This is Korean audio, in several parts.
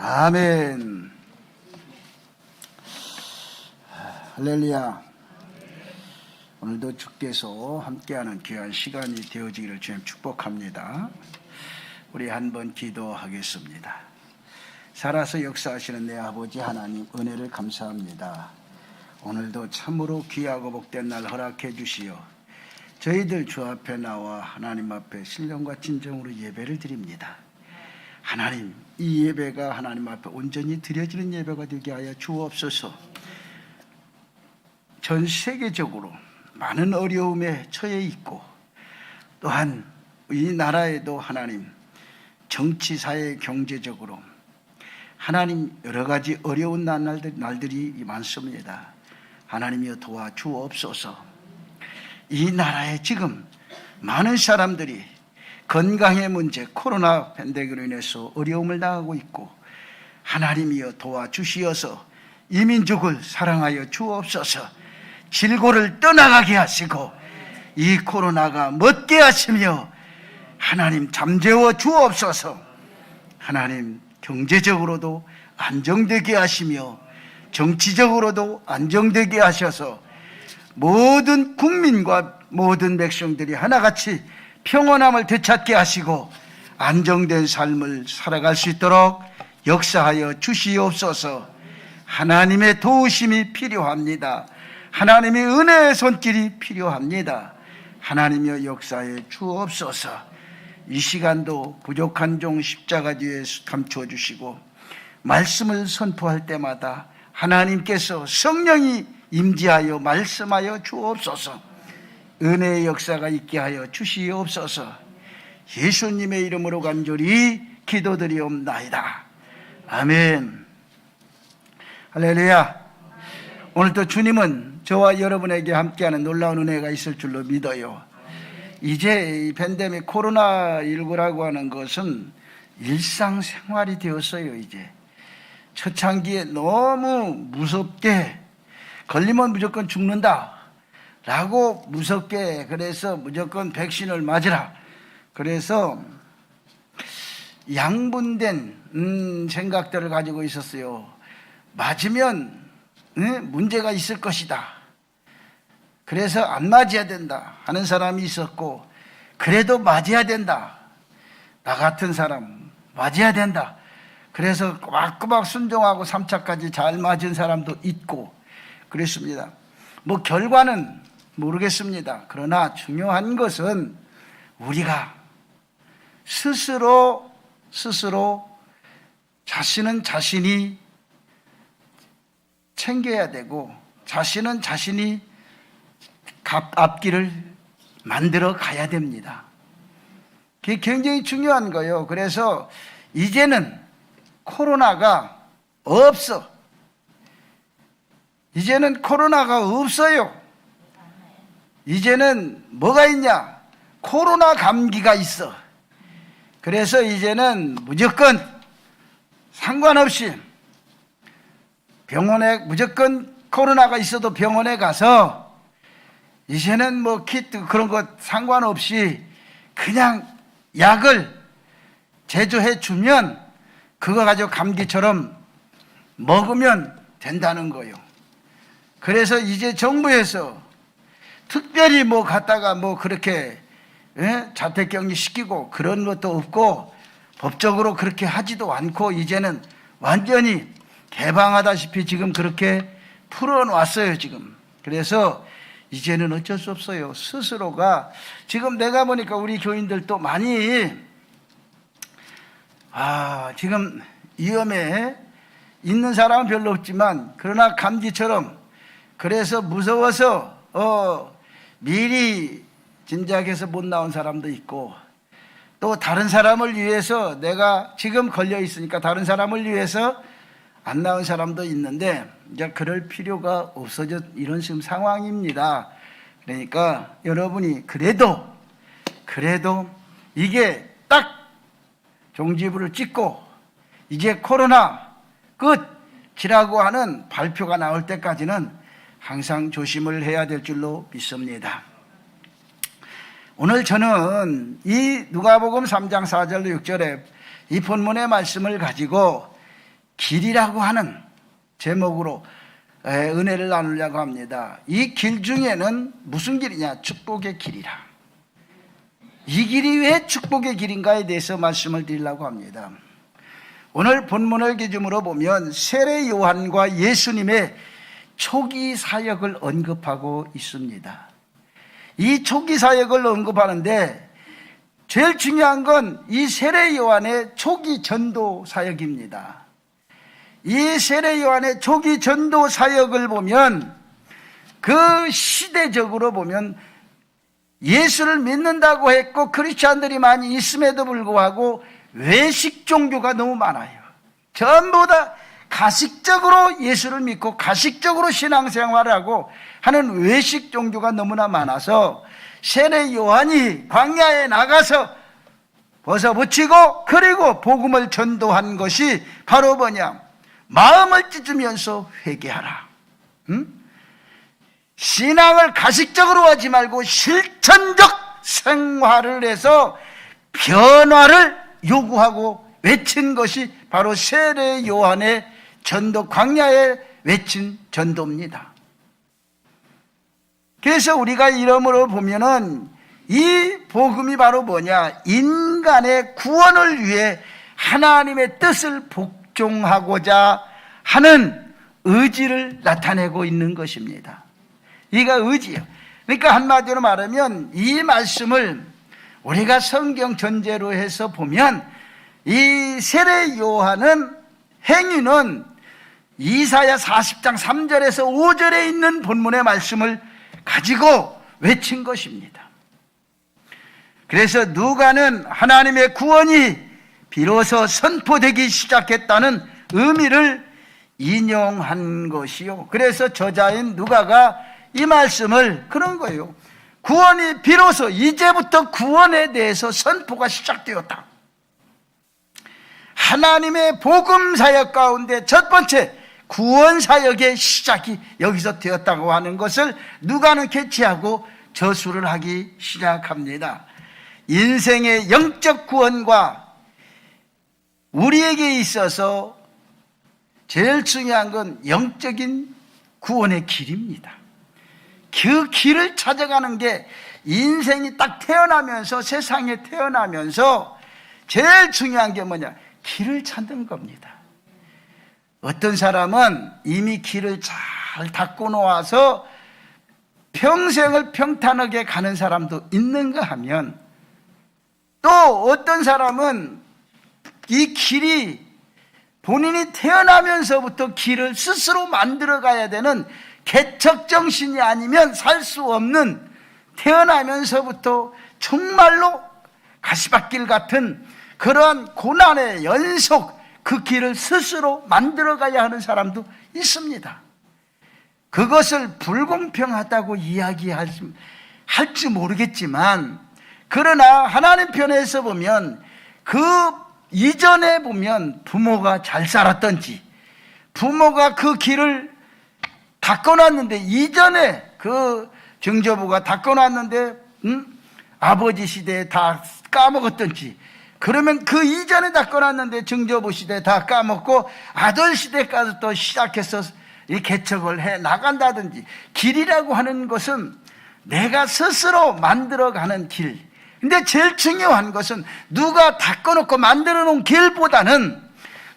아멘. 할렐루야. 오늘도 주께서 함께하는 귀한 시간이 되어지기를 주님 축복합니다. 우리 한번 기도하겠습니다. 살아서 역사하시는 내 아버지 하나님, 은혜를 감사합니다. 오늘도 참으로 귀하고 복된 날 허락해 주시어 저희들 주 앞에 나와 하나님 앞에 신령과 진정으로 예배를 드립니다. 하나님, 이 예배가 하나님 앞에 온전히 드려지는 예배가 되게 하여 주옵소서. 전 세계적으로 많은 어려움에 처해 있고, 또한 이 나라에도 하나님 정치, 사회, 경제적으로 하나님 여러 가지 어려운 날들이 많습니다. 하나님이여 도와주옵소서. 이 나라에 지금 많은 사람들이 건강의 문제, 코로나 팬데믹으로 인해서 어려움을 당하고 있고, 하나님이여 도와주시어서 이 민족을 사랑하여 주옵소서. 질고를 떠나가게 하시고 이 코로나가 멎게 하시며 하나님 잠재워 주옵소서. 하나님 경제적으로도 안정되게 하시며 정치적으로도 안정되게 하셔서 모든 국민과 모든 백성들이 하나같이 평온함을 되찾게 하시고 안정된 삶을 살아갈 수 있도록 역사하여 주시옵소서. 하나님의 도우심이 필요합니다. 하나님의 은혜의 손길이 필요합니다. 하나님의 역사에 주옵소서. 이 시간도 부족한 종 십자가 뒤에 감추어 주시고 말씀을 선포할 때마다 하나님께서 성령이 임재하여 말씀하여 주옵소서. 은혜의 역사가 있게 하여 주시옵소서. 예수님의 이름으로 간절히 기도드리옵나이다. 아멘. 할렐루야. 오늘도 주님은 저와 여러분에게 함께하는 놀라운 은혜가 있을 줄로 믿어요. 이제 이 팬데믹 코로나19라고 하는 것은 일상생활이 되었어요. 이제 초창기에 너무 무섭게 걸리면 무조건 죽는다 라고 무섭게, 그래서 무조건 백신을 맞으라, 그래서 양분된 생각들을 가지고 있었어요. 맞으면 문제가 있을 것이다, 그래서 안 맞아야 된다 하는 사람이 있었고, 그래도 맞아야 된다, 나 같은 사람 맞아야 된다, 그래서 꼬박꼬박 순종하고 3차까지 잘 맞은 사람도 있고 그랬습니다. 뭐 결과는 모르겠습니다. 그러나 중요한 것은 우리가 스스로 자신은 자신이 챙겨야 되고, 자신은 자신이 앞길을 만들어 가야 됩니다. 그게 굉장히 중요한 거예요. 그래서 이제는 코로나가 없어. 이제는 코로나가 없어요. 이제는 뭐가 있냐? 코로나 감기가 있어. 그래서 이제는 무조건 상관없이 병원에, 무조건 코로나가 있어도 병원에 가서 이제는 뭐 키트 그런 것 상관없이 그냥 약을 제조해 주면 그거 가지고 감기처럼 먹으면 된다는 거예요. 그래서 이제 정부에서 특별히 뭐 갖다가 뭐 그렇게 자택격리 시키고 그런 것도 없고, 법적으로 그렇게 하지도 않고 이제는 완전히 개방하다시피 지금 그렇게 풀어놨어요 지금. 그래서 이제는 어쩔 수 없어요. 스스로가, 지금 내가 보니까 우리 교인들도 많이 지금 위험에 있는 사람은 별로 없지만, 그러나 감기처럼, 그래서 무서워서 미리 짐작해서 못 나온 사람도 있고, 또 다른 사람을 위해서, 내가 지금 걸려 있으니까 다른 사람을 위해서 안 나온 사람도 있는데, 이제 그럴 필요가 없어져 이런 지금 상황입니다. 그러니까 여러분이 그래도 이게 딱 종지부를 찍고 이제 코로나 끝이라고 하는 발표가 나올 때까지는 항상 조심을 해야 될 줄로 믿습니다. 오늘 저는 이 누가복음 3장 4절로 6절에 이 본문의 말씀을 가지고 길이라고 하는 제목으로 은혜를 나누려고 합니다. 이 길 중에는 무슨 길이냐? 축복의 길이라. 이 길이 왜 축복의 길인가에 대해서 말씀을 드리려고 합니다. 오늘 본문을 기준으로 보면 세례 요한과 예수님의 초기 사역을 언급하고 있습니다. 이 초기 사역을 언급하는데 제일 중요한 건 이 세례 요한의 초기 전도 사역입니다. 이 세례 요한의 초기 전도 사역을 보면 그 시대적으로 보면 예수를 믿는다고 했고 크리스찬들이 많이 있음에도 불구하고 외식 종교가 너무 많아요. 전부 다 가식적으로 예수를 믿고 가식적으로 신앙생활을 하고 하는 외식 종교가 너무나 많아서 세례 요한이 광야에 나가서 벗어붙이고 그리고 복음을 전도한 것이 바로 뭐냐? 마음을 찢으면서 회개하라. 신앙을 가식적으로 하지 말고 실천적 생활을 해서 변화를 요구하고 외친 것이 바로 세례 요한의 전도, 광야에 외친 전도입니다. 그래서 우리가 이름으로 보면은 이 복음이 바로 뭐냐? 인간의 구원을 위해 하나님의 뜻을 복종하고자 하는 의지를 나타내고 있는 것입니다. 이가 의지예요. 그러니까 한마디로 말하면 이 말씀을 우리가 성경 전제로 해서 보면 이 세례 요한은 행위는 이사야 40장 3절에서 5절에 있는 본문의 말씀을 가지고 외친 것입니다. 그래서 누가는 하나님의 구원이 비로소 선포되기 시작했다는 의미를 인용한 것이요. 그래서 저자인 누가가 이 말씀을 그런 거예요. 구원이 비로소 이제부터 구원에 대해서 선포가 시작되었다. 하나님의 복음 사역 가운데 첫 번째 구원 사역의 시작이 여기서 되었다고 하는 것을 누가는 캐치하고 저술을 하기 시작합니다. 인생의 영적 구원과 우리에게 있어서 제일 중요한 건 영적인 구원의 길입니다. 그 길을 찾아가는 게 인생이 딱 태어나면서 세상에 태어나면서 제일 중요한 게 뭐냐? 길을 찾는 겁니다. 어떤 사람은 이미 길을 잘 닦고 놓아서 평생을 평탄하게 가는 사람도 있는가 하면 또 어떤 사람은 이 길이 본인이 태어나면서부터 길을 스스로 만들어 가야 되는 개척정신이 아니면 살 수 없는 태어나면서부터 정말로 가시밭길 같은 그러한 고난의 연속 그 길을 스스로 만들어 가야 하는 사람도 있습니다. 그것을 불공평하다고 이야기할지 모르겠지만 그러나 하나님 편에서 보면 그 이전에 보면 부모가 잘 살았던지 부모가 그 길을 닦아놨는데 이전에 그 증조부가 닦아놨는데 아버지 시대에 다 까먹었던지 그러면 그 이전에 닦아놨는데 증조부 시대에 다 까먹고 아들 시대까지 또 시작해서 이 개척을 해 나간다든지 길이라고 하는 것은 내가 스스로 만들어가는 길. 근데 제일 중요한 것은 누가 닦아놓고 만들어 놓은 길보다는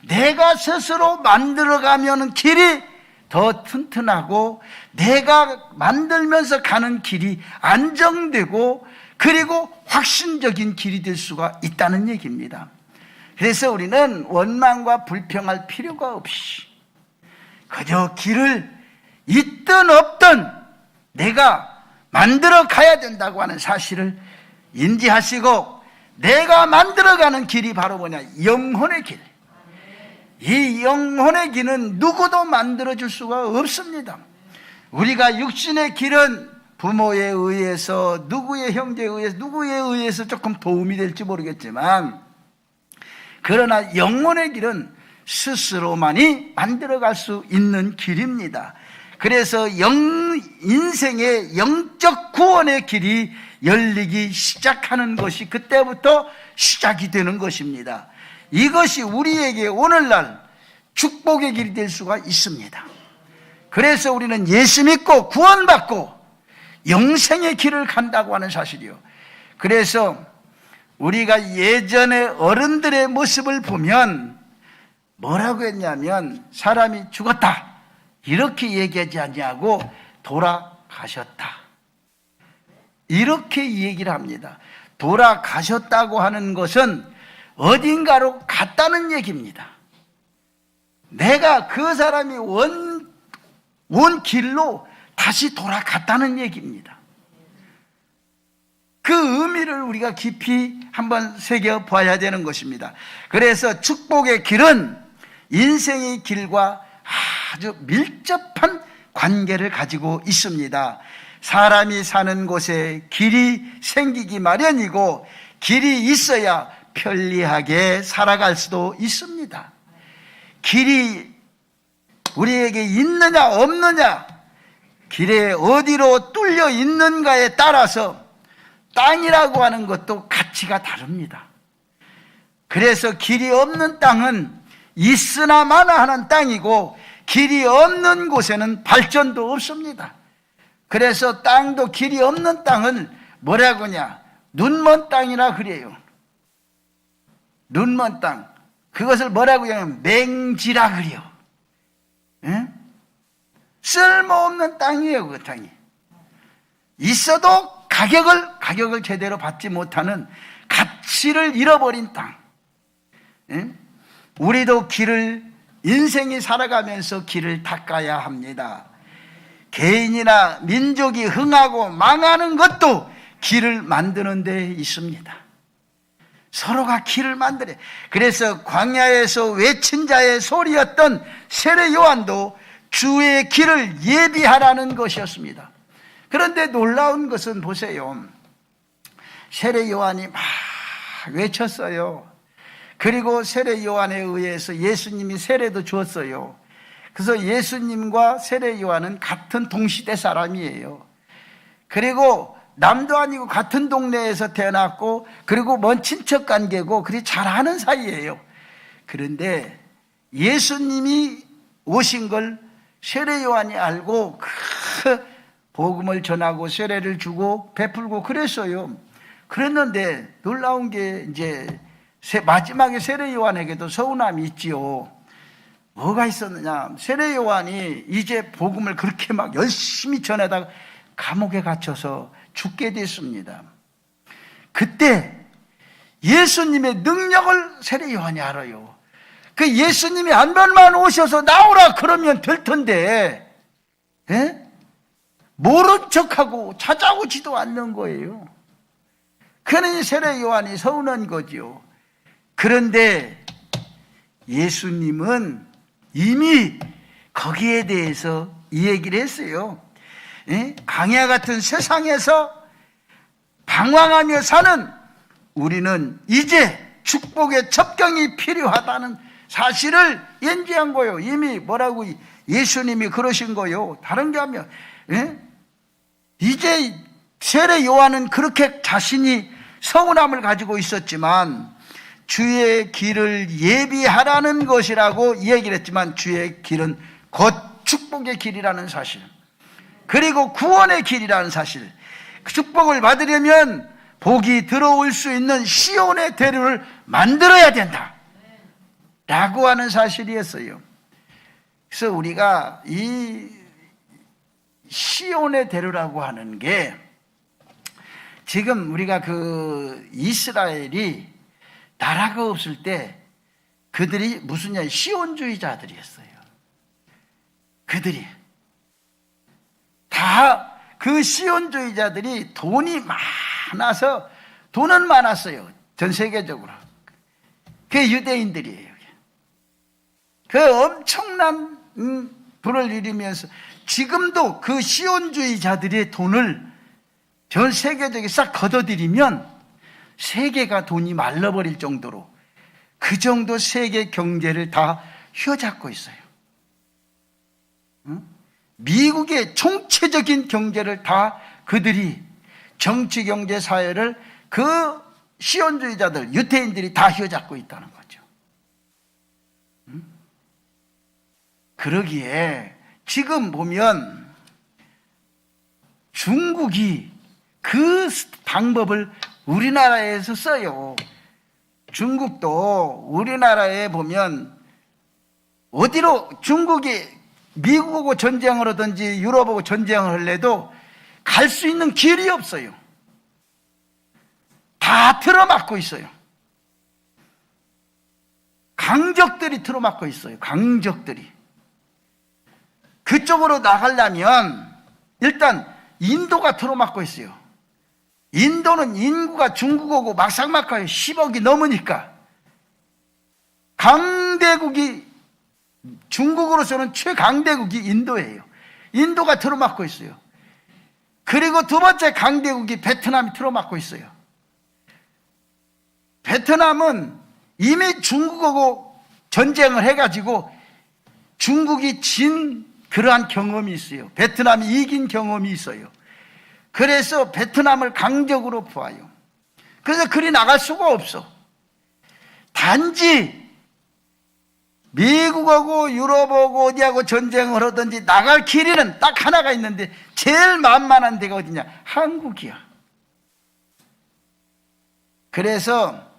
내가 스스로 만들어가면 길이 더 튼튼하고 내가 만들면서 가는 길이 안정되고 그리고 확신적인 길이 될 수가 있다는 얘기입니다. 그래서 우리는 원망과 불평할 필요가 없이 그저 길을 있든 없든 내가 만들어 가야 된다고 하는 사실을 인지하시고 내가 만들어가는 길이 바로 뭐냐? 영혼의 길. 이 영혼의 길은 누구도 만들어줄 수가 없습니다. 우리가 육신의 길은 부모에 의해서 누구의 형제에 의해서 누구에 의해서 조금 도움이 될지 모르겠지만 그러나 영혼의 길은 스스로만이 만들어갈 수 있는 길입니다. 그래서 인생의 영적 구원의 길이 열리기 시작하는 것이 그때부터 시작이 되는 것입니다. 이것이 우리에게 오늘날 축복의 길이 될 수가 있습니다. 그래서 우리는 예수 믿고 구원받고 영생의 길을 간다고 하는 사실이요. 그래서 우리가 예전에 어른들의 모습을 보면 뭐라고 했냐면 사람이 죽었다 이렇게 얘기하지 않냐고 돌아가셨다 이렇게 얘기를 합니다. 돌아가셨다고 하는 것은 어딘가로 갔다는 얘기입니다. 내가 그 사람이 온 길로 다시 돌아갔다는 얘기입니다. 그 의미를 우리가 깊이 한번 새겨봐야 되는 것입니다. 그래서 축복의 길은 인생의 길과 아주 밀접한 관계를 가지고 있습니다. 사람이 사는 곳에 길이 생기기 마련이고 길이 있어야 편리하게 살아갈 수도 있습니다. 길이 우리에게 있느냐 없느냐, 길에 어디로 뚫려 있는가에 따라서 땅이라고 하는 것도 가치가 다릅니다. 그래서 길이 없는 땅은 있으나 마나 하는 땅이고 길이 없는 곳에는 발전도 없습니다. 그래서 땅도 길이 없는 땅은 뭐라고 하냐? 눈먼 땅이라 그래요. 눈먼 땅. 그것을 뭐라고 하냐면 맹지라 그래요. 예? 쓸모없는 땅이에요. 그 땅이 있어도 가격을 제대로 받지 못하는 가치를 잃어버린 땅. 예? 우리도 인생이 살아가면서 길을 닦아야 합니다. 개인이나 민족이 흥하고 망하는 것도 길을 만드는 데 있습니다. 서로가 길을 만들어요. 그래서 광야에서 외친 자의 소리였던 세례 요한도 주의 길을 예비하라는 것이었습니다. 그런데 놀라운 것은 보세요. 세례 요한이 막 외쳤어요. 그리고 세례 요한에 의해서 예수님이 세례도 주었어요. 그래서 예수님과 세례 요한은 같은 동시대 사람이에요. 그리고 남도 아니고 같은 동네에서 태어났고 그리고 먼 친척 관계고 그리 잘 아는 사이예요. 그런데 예수님이 오신 걸 세례 요한이 알고 그 복음을 전하고 세례를 주고 베풀고 그랬어요. 그랬는데 놀라운 게 이제 마지막에 세례 요한에게도 서운함이 있지요. 뭐가 있었느냐? 세례 요한이 이제 복음을 그렇게 막 열심히 전하다가 감옥에 갇혀서 죽게 됐습니다. 그때 예수님의 능력을 세례 요한이 알아요. 그 예수님이 한 번만 오셔서 나오라 그러면 될 텐데, 예? 모른 척하고 찾아오지도 않는 거예요. 그러니 세례 요한이 서운한 거죠. 그런데 예수님은 이미 거기에 대해서 이 얘기를 했어요. 예? 광야 같은 세상에서 방황하며 사는 우리는 이제 축복의 첩경이 필요하다는 사실을 연지한 거예요. 이미 뭐라고 예수님이 그러신 거예요. 다른 게 하면, 예? 이제 세례 요한은 그렇게 자신이 서운함을 가지고 있었지만 주의 길을 예비하라는 것이라고 얘기를 했지만 주의 길은 곧 축복의 길이라는 사실, 그리고 구원의 길이라는 사실, 그 축복을 받으려면 복이 들어올 수 있는 시온의 대로를 만들어야 된다 라고 하는 사실이었어요. 그래서 우리가 이 시온의 대로라고 하는 게 지금 우리가 그 이스라엘이 나라가 없을 때 그들이 무슨 시온주의자들이었어요. 그들이 다 그 시온주의자들이 돈이 많아서, 돈은 많았어요. 전 세계적으로. 그게 유대인들이에요. 그 엄청난 부를 이루면서 지금도 그 시온주의자들의 돈을 전 세계적으로 싹 걷어들이면 세계가 돈이 말라버릴 정도로, 그 정도 세계 경제를 다 휘어잡고 있어요. 미국의 총체적인 경제를 다 그들이, 정치, 경제, 사회를 그 시온주의자들, 유태인들이 다 휘어잡고 있다는 거죠. 그러기에 지금 보면 중국이 그 방법을 우리나라에서 써요. 중국도 우리나라에 보면 어디로 중국이 미국하고 전쟁을 하든지 유럽하고 전쟁을 할래도 갈 수 있는 길이 없어요. 다 틀어막고 있어요. 강적들이 틀어막고 있어요. 강적들이. 그쪽으로 나가려면 일단 인도가 틀어막고 있어요. 인도는 인구가 중국하고 막상막하게 10억이 넘으니까 강대국이 중국으로서는 최강대국이 인도예요. 인도가 틀어막고 있어요. 그리고 두 번째 강대국이 베트남이 틀어막고 있어요. 베트남은 이미 중국하고 전쟁을 해가지고 중국이 진 그러한 경험이 있어요. 베트남이 이긴 경험이 있어요. 그래서 베트남을 강적으로 보아요. 그래서 그리 나갈 수가 없어. 단지 미국하고 유럽하고 어디하고 전쟁을 하든지 나갈 길이는 딱 하나가 있는데 제일 만만한 데가 어디냐? 한국이야. 그래서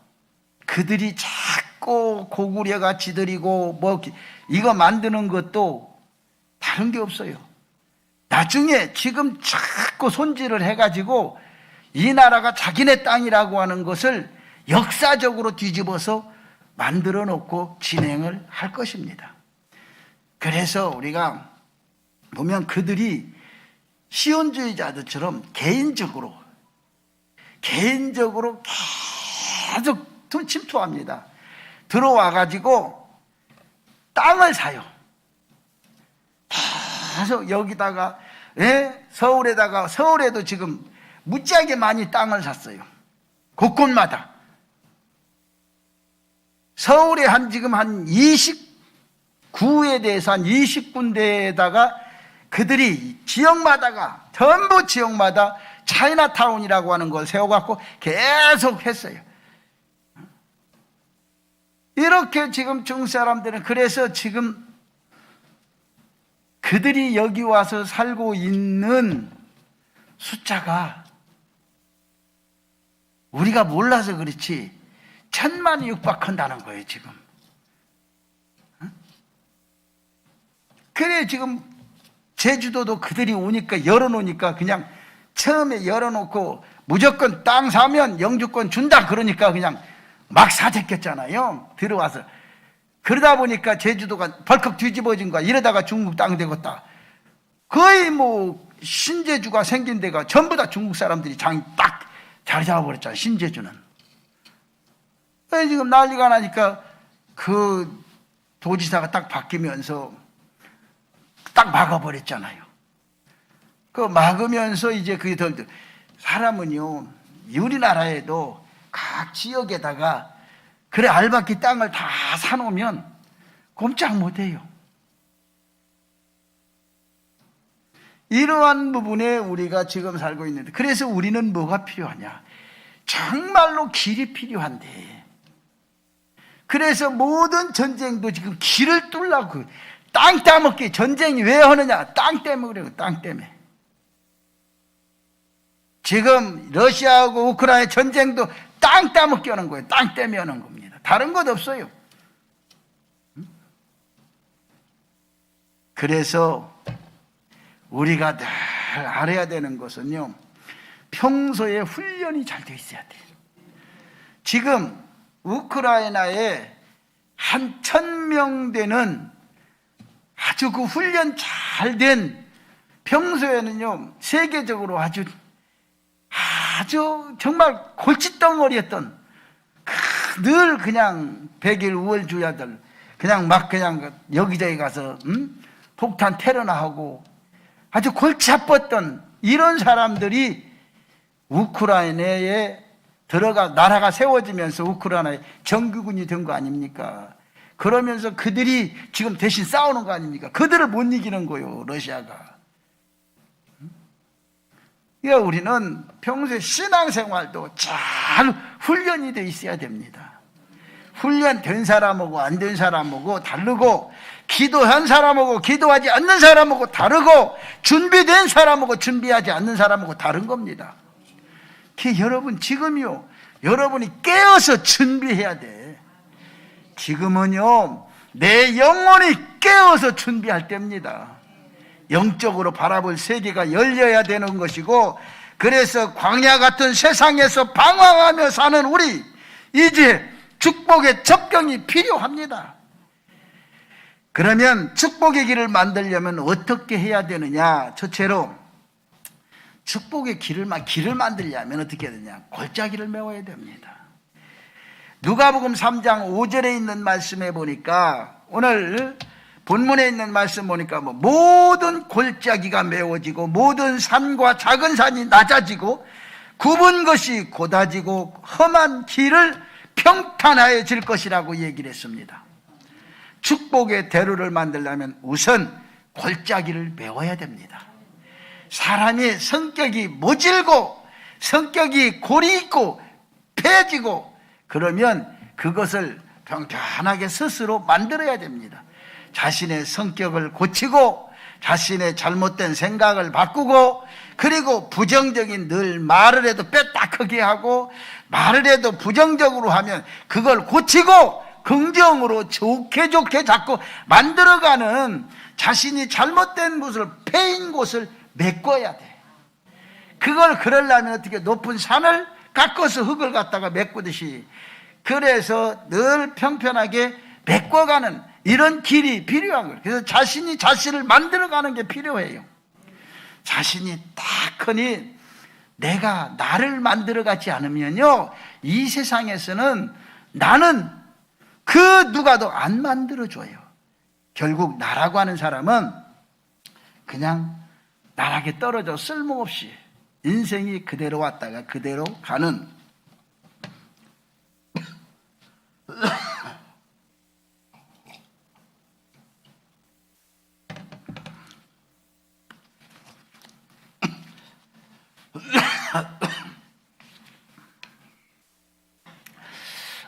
그들이 자꾸 고구려가 지들이고 뭐 이거 만드는 것도 다른 게 없어요. 나중에 지금 자꾸 손질을 해가지고 이 나라가 자기네 땅이라고 하는 것을 역사적으로 뒤집어서 만들어 놓고 진행을 할 것입니다. 그래서 우리가 보면 그들이 시온주의자들처럼 개인적으로 계속 침투합니다. 들어와가지고 땅을 사요. 계속 여기다가 서울에다가 서울에도 지금 무지하게 많이 땅을 샀어요. 곳곳마다. 서울에 지금 한 29에 대해서 한 20군데에다가 그들이 지역마다가 전부 지역마다 차이나타운이라고 하는 걸 세워갖고 계속 했어요. 이렇게 지금 중국 사람들은 그래서 지금 그들이 여기 와서 살고 있는 숫자가 우리가 몰라서 그렇지 1000만이 육박한다는 거예요 지금. 그래 지금 제주도도 그들이 오니까 열어놓으니까 그냥 처음에 열어놓고 무조건 땅 사면 영주권 준다 그러니까 그냥 막 사재꼈잖아요. 들어와서. 그러다 보니까 제주도가 벌컥 뒤집어진 거야. 이러다가 중국 땅 되겠다. 거의 뭐 신제주가 생긴 데가 전부 다 중국 사람들이 장 딱 자리 잡아버렸잖아. 신제주는. 지금 난리가 나니까 그 도지사가 딱 바뀌면서 딱 막아버렸잖아요. 그 막으면서 이제 그게 더 사람은요 우리나라에도 각 지역에다가 그래 알바끼 땅을 다 사놓으면 꼼짝 못해요. 이러한 부분에 우리가 지금 살고 있는데 그래서 우리는 뭐가 필요하냐? 정말로 길이 필요한데 그래서 모든 전쟁도 지금 길을 뚫려고 땅 따먹기 전쟁이 왜 하느냐? 땅 때문에 그래요. 땅 때문에. 지금 러시아하고 우크라이나 전쟁도 땅 따먹기 하는 거예요. 땅 때문에 하는 겁니다. 다른 것 없어요. 그래서 우리가 늘 알아야 되는 것은요 평소에 훈련이 잘 돼 있어야 돼요. 지금 우크라이나에 한 1000명 되는 아주 그 훈련 잘 된 평소에는요 세계적으로 아주 정말 골칫덩어리였던 늘 그냥 백일 우월주의자들 그냥 여기저기 가서 폭탄 테러나 하고 아주 골치 아팠던 이런 사람들이 우크라이나에 들어가 나라가 세워지면서 우크라이나에 정규군이 된 거 아닙니까? 그러면서 그들이 지금 대신 싸우는 거 아닙니까? 그들을 못 이기는 거예요, 러시아가. 그러니까 우리는 평소에 신앙생활도 잘 훈련이 돼 있어야 됩니다. 훈련된 사람하고 안 된 사람하고 다르고 기도한 사람하고 기도하지 않는 사람하고 다르고, 준비된 사람하고 준비하지 않는 사람하고 다른 겁니다. 여러분, 지금요, 여러분이 깨어서 준비해야 돼. 지금은요, 내 영혼이 깨어서 준비할 때입니다. 영적으로 바라볼 세계가 열려야 되는 것이고, 그래서 광야 같은 세상에서 방황하며 사는 우리, 이제 축복의 접경이 필요합니다. 그러면 축복의 길을 만들려면 어떻게 해야 되느냐? 첫째로 축복의 길을 만들려면 어떻게 해야 되냐? 골짜기를 메워야 됩니다. 누가복음 3장 5절에 있는 말씀에 보니까, 오늘 본문에 있는 말씀 보니까 모든 골짜기가 메워지고 모든 산과 작은 산이 낮아지고 굽은 것이 곧아지고 험한 길을 평탄하여질 것이라고 얘기를 했습니다. 축복의 대로를 만들려면 우선 골짜기를 메워야 됩니다. 사람이 성격이 모질고 성격이 골이 있고 패지고 그러면 그것을 평탄하게 스스로 만들어야 됩니다. 자신의 성격을 고치고 자신의 잘못된 생각을 바꾸고, 그리고 부정적인 늘 말을 해도 빼딱하게 하고 말을 해도 부정적으로 하면 그걸 고치고 긍정으로 좋게 자꾸 만들어가는, 자신이 잘못된 곳을, 패인 곳을 메꿔야 돼. 그걸 그러려면 어떻게, 높은 산을 깎아서 흙을 갖다가 메꾸듯이, 그래서 늘 평평하게 메꿔가는 이런 길이 필요한 거예요. 그래서 자신을 만들어가는 게 필요해요. 자신이 딱 하니 내가 나를 만들어가지 않으면요, 이 세상에서는 나는 그 누가도 안 만들어줘요. 결국 나라고 하는 사람은 그냥 나락에 떨어져 쓸모없이 인생이 그대로 왔다가 그대로 가는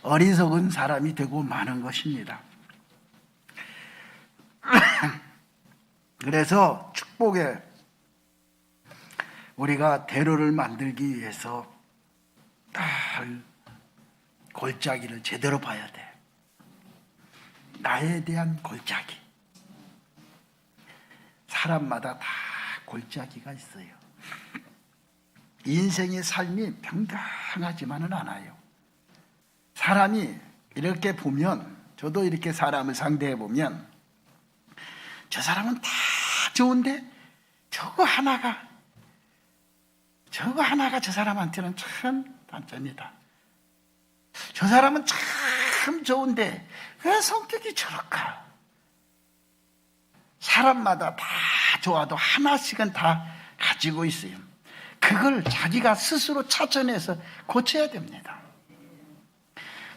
어리석은 사람이 되고 마는 것입니다. 그래서 축복에 우리가 대로를 만들기 위해서 골짜기를 제대로 봐야 돼. 나에 대한 골짜기. 사람마다 다 골짜기가 있어요. 인생의 삶이 평등하지만은 않아요. 사람이 이렇게 보면, 저도 이렇게 사람을 상대해 보면, 저 사람은 다 좋은데 저거 하나가 저 사람한테는 참 단점이다. 저 사람은 참 좋은데 왜 성격이 저럴까? 사람마다 다 좋아도 하나씩은 다 가지고 있어요. 그걸 자기가 스스로 찾아내서 고쳐야 됩니다.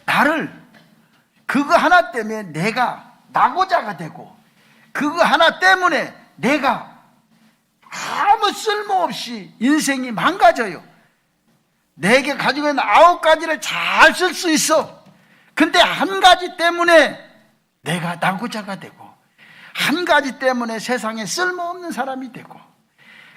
나를 그거 하나 때문에 내가 낙오자가 되고, 그거 하나 때문에 내가 아무 쓸모없이 인생이 망가져요. 내게 가지고 있는 9가지를 잘 쓸 수 있어. 근데 한 가지 때문에 내가 낙오자가 되고, 한 가지 때문에 세상에 쓸모없는 사람이 되고,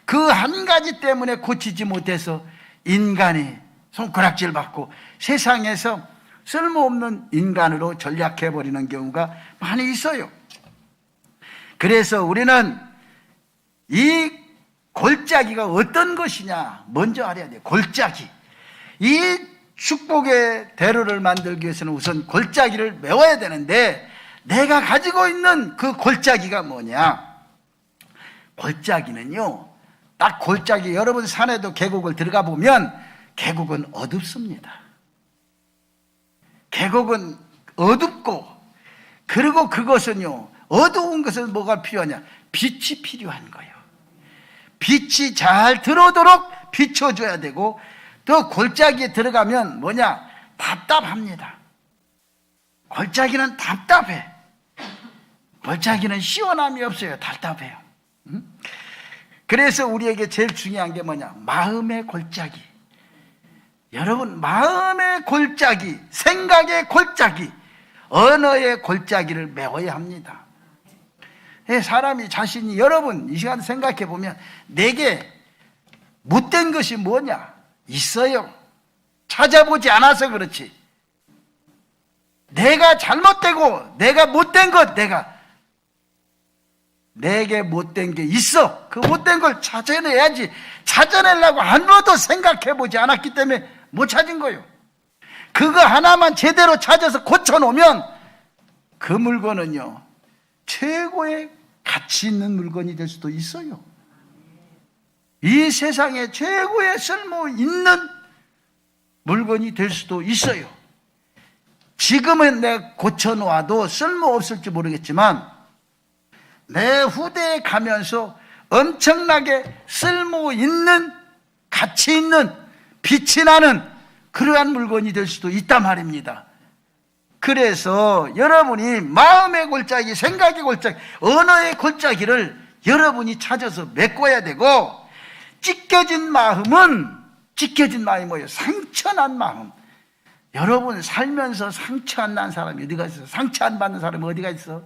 그 한 가지 때문에 고치지 못해서 인간이 손가락질 받고 세상에서 쓸모없는 인간으로 전락해버리는 경우가 많이 있어요. 그래서 우리는 이 골짜기가 어떤 것이냐 먼저 알아야 돼요. 골짜기. 이 축복의 대로를 만들기 위해서는 우선 골짜기를 메워야 되는데, 내가 가지고 있는 그 골짜기가 뭐냐? 골짜기는요, 딱 골짜기, 여러분 산에도 계곡을 들어가 보면 계곡은 어둡습니다. 계곡은 어둡고, 그리고 그것은요, 어두운 것은 뭐가 필요하냐? 빛이 필요한 거예요. 빛이 잘 들어오도록 비춰줘야 되고, 또 골짜기에 들어가면 뭐냐? 답답합니다. 골짜기는 답답해. 골짜기는 시원함이 없어요. 답답해요. 그래서 우리에게 제일 중요한 게 뭐냐? 마음의 골짜기. 여러분, 마음의 골짜기, 생각의 골짜기, 언어의 골짜기를 메워야 합니다. 사람이 자신이, 여러분 이 시간 생각해 보면 내게 못된 것이 뭐냐? 있어요. 찾아보지 않아서 그렇지. 내가 잘못되고 내가 못된 것, 내게 못된 게 있어. 그 못된 걸 찾아내야지. 찾아내려고 한 번도 생각해 보지 않았기 때문에 못 찾은 거예요. 그거 하나만 제대로 찾아서 고쳐놓으면 그 물건은요, 최고의 가치 있는 물건이 될 수도 있어요. 이 세상에 최고의 쓸모 있는 물건이 될 수도 있어요. 지금은 내가 고쳐놓아도 쓸모없을지 모르겠지만 내 후대에 가면서 엄청나게 쓸모 있는, 가치 있는, 빛이 나는 그러한 물건이 될 수도 있단 말입니다. 그래서 여러분이 마음의 골짜기, 생각의 골짜기, 언어의 골짜기를 여러분이 찾아서 메꿔야 되고, 찢겨진 마음은 뭐예요? 상처난 마음. 여러분 살면서 상처 안 난 사람이 어디가 있어? 상처 안 받는 사람이 어디가 있어?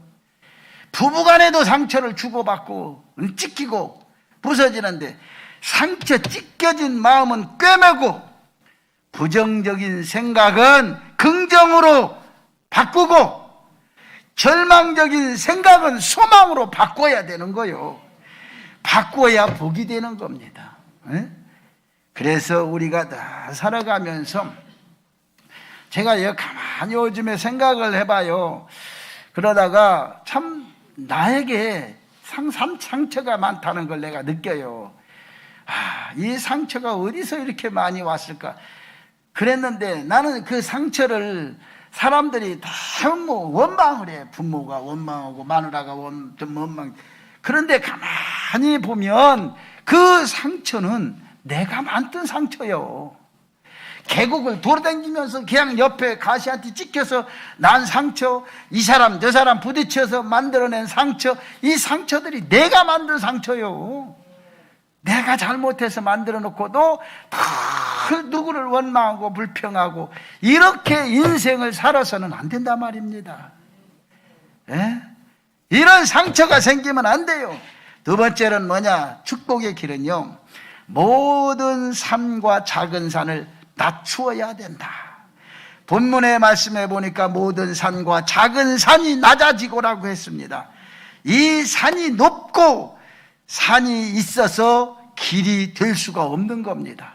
부부간에도 상처를 주고받고 찢기고 부서지는데, 상처 찢겨진 마음은 꿰매고 부정적인 생각은 긍정으로 바꾸고 절망적인 생각은 소망으로 바꿔야 되는 거예요. 바꿔야 복이 되는 겁니다. 그래서 우리가 다 살아가면서, 제가 가만히 요즘에 생각을 해봐요. 그러다가 참 나에게 상처가 많다는 걸 내가 느껴요. 이 상처가 어디서 이렇게 많이 왔을까? 그랬는데 나는 그 상처를 사람들이 다 원망을 해. 부모가 원망하고 마누라가 원망. 그런데 가만히 보면 그 상처는 내가 만든 상처요. 계곡을 돌아다니면서 그냥 옆에 가시한테 찍혀서 난 상처, 이 사람 저 사람 부딪혀서 만들어낸 상처, 이 상처들이 내가 만든 상처요. 내가 잘못해서 만들어 놓고도 늘 누구를 원망하고 불평하고 이렇게 인생을 살아서는 안 된단 말입니다. 이런 상처가 생기면 안 돼요. 두 번째는 뭐냐? 축복의 길은요, 모든 산과 작은 산을 낮추어야 된다. 본문의 말씀에 보니까 모든 산과 작은 산이 낮아지고라고 했습니다. 이 산이 높고 산이 있어서 길이 될 수가 없는 겁니다.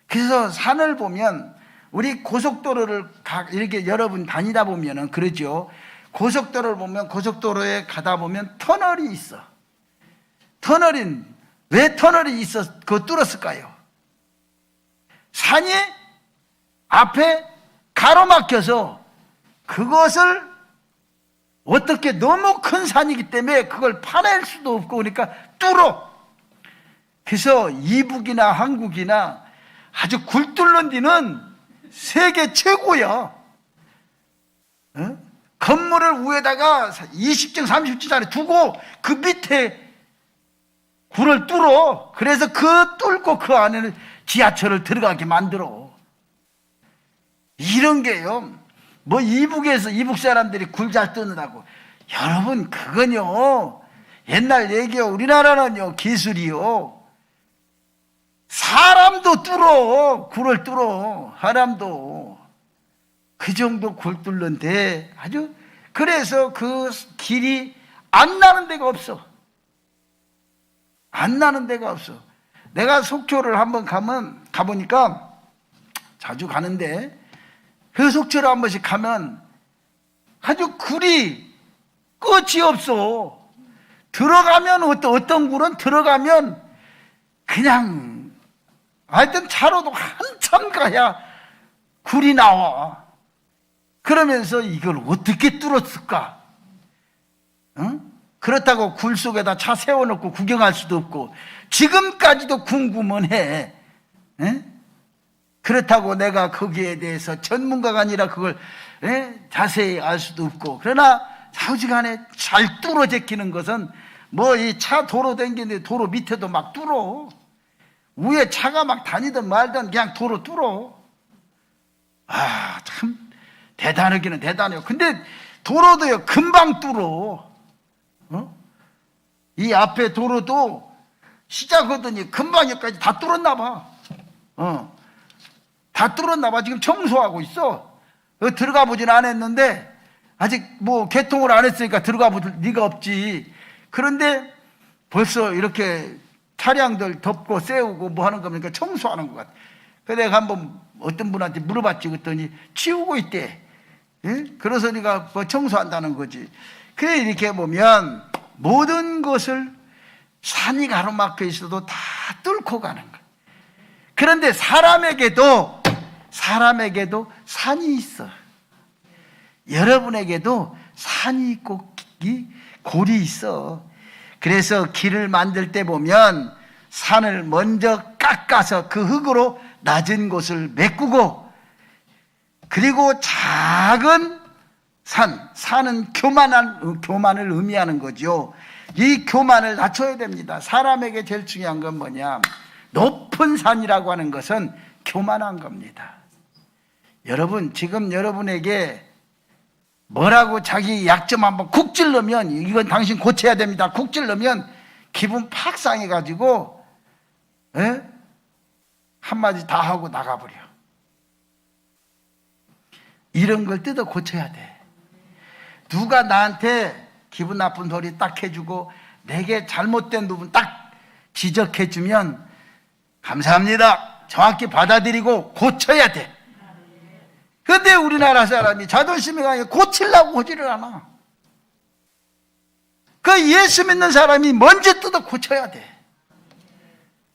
그래서 산을 보면, 우리 고속도로를 이렇게 여러분 다니다 보면은 그러죠. 고속도로를 보면, 고속도로에 가다 보면 터널이 있어. 왜 터널이 있어 그거 뚫었을까요? 산이 앞에 가로막혀서 그것을 어떻게, 너무 큰 산이기 때문에 그걸 파낼 수도 없고 그러니까 뚫어. 그래서 이북이나 한국이나 아주 굴 뚫는 데는 세계 최고야. 건물을 위에다가 20층 30층짜리 두고 그 밑에 굴을 뚫어. 그래서 그 뚫고 그 안에는 지하철을 들어가게 만들어. 이런 게요, 뭐 이북에서 이북 사람들이 굴 잘 뚫는다고. 여러분 그건요 옛날 얘기요. 우리나라는요 기술이요, 사람도 뚫어. 굴을 뚫어. 사람도 그 정도 굴 뚫는데 아주, 그래서 그 길이 안 나는 데가 없어. 안 나는 데가 없어. 내가 속초를 한번 가보니까, 자주 가는데 그 속초를 한 번씩 가면 아주 굴이 끝이 없어. 들어가면 어떤 굴은 들어가면 그냥 하여튼 차로도 한참 가야 굴이 나와. 그러면서 이걸 어떻게 뚫었을까? 그렇다고 굴 속에다 차 세워놓고 구경할 수도 없고, 지금까지도 궁금해. 그렇다고 내가 거기에 대해서 전문가가 아니라 그걸 자세히 알 수도 없고, 그러나 사우지간에 잘 뚫어 제끼는 것은, 뭐 이 차 도로 다니는데 도로 밑에도 막 뚫어. 위에 차가 막 다니든 말든 그냥 도로 뚫어. 참 대단하기는 대단해요. 근데 도로도요 금방 뚫어. 이 앞에 도로도 시작하더니 금방 여기까지 다 뚫었나 봐. 다 뚫었나 봐. 지금 청소하고 있어. 들어가 보진 않았는데 아직 뭐 개통을 안 했으니까 들어가 볼 리가 없지. 그런데 벌써 이렇게 차량들 덮고 세우고 뭐 하는 겁니까? 청소하는 것 같아. 그래서 내가 한번 어떤 분한테 물어봤지. 그랬더니 치우고 있대. 예? 그래서 네가 뭐 청소한다는 거지. 그래, 이렇게 보면 모든 것을 산이 가로막혀 있어도 다 뚫고 가는 거야. 그런데 사람에게도 산이 있어. 여러분에게도 산이 있고 골이 있어. 그래서 길을 만들 때 보면 산을 먼저 깎아서 그 흙으로 낮은 곳을 메꾸고, 그리고 작은 산은 교만을 의미하는 거죠. 이 교만을 낮춰야 됩니다. 사람에게 제일 중요한 건 뭐냐? 높은 산이라고 하는 것은 교만한 겁니다. 여러분, 지금 여러분에게 뭐라고 자기 약점 한번 쿡 찔러면 이건 당신 고쳐야 됩니다. 쿡 찔러면 기분 팍 상해가지고 한마디 다 하고 나가버려. 이런 걸 뜯어 고쳐야 돼. 누가 나한테 기분 나쁜 소리 딱 해주고 내게 잘못된 부분 딱 지적해주면 감사합니다. 정확히 받아들이고 고쳐야 돼. 그런데 우리나라 사람이 자존심이 강해 고치려고 하지를 않아. 그 예수 믿는 사람이 먼저 뜯어 고쳐야 돼.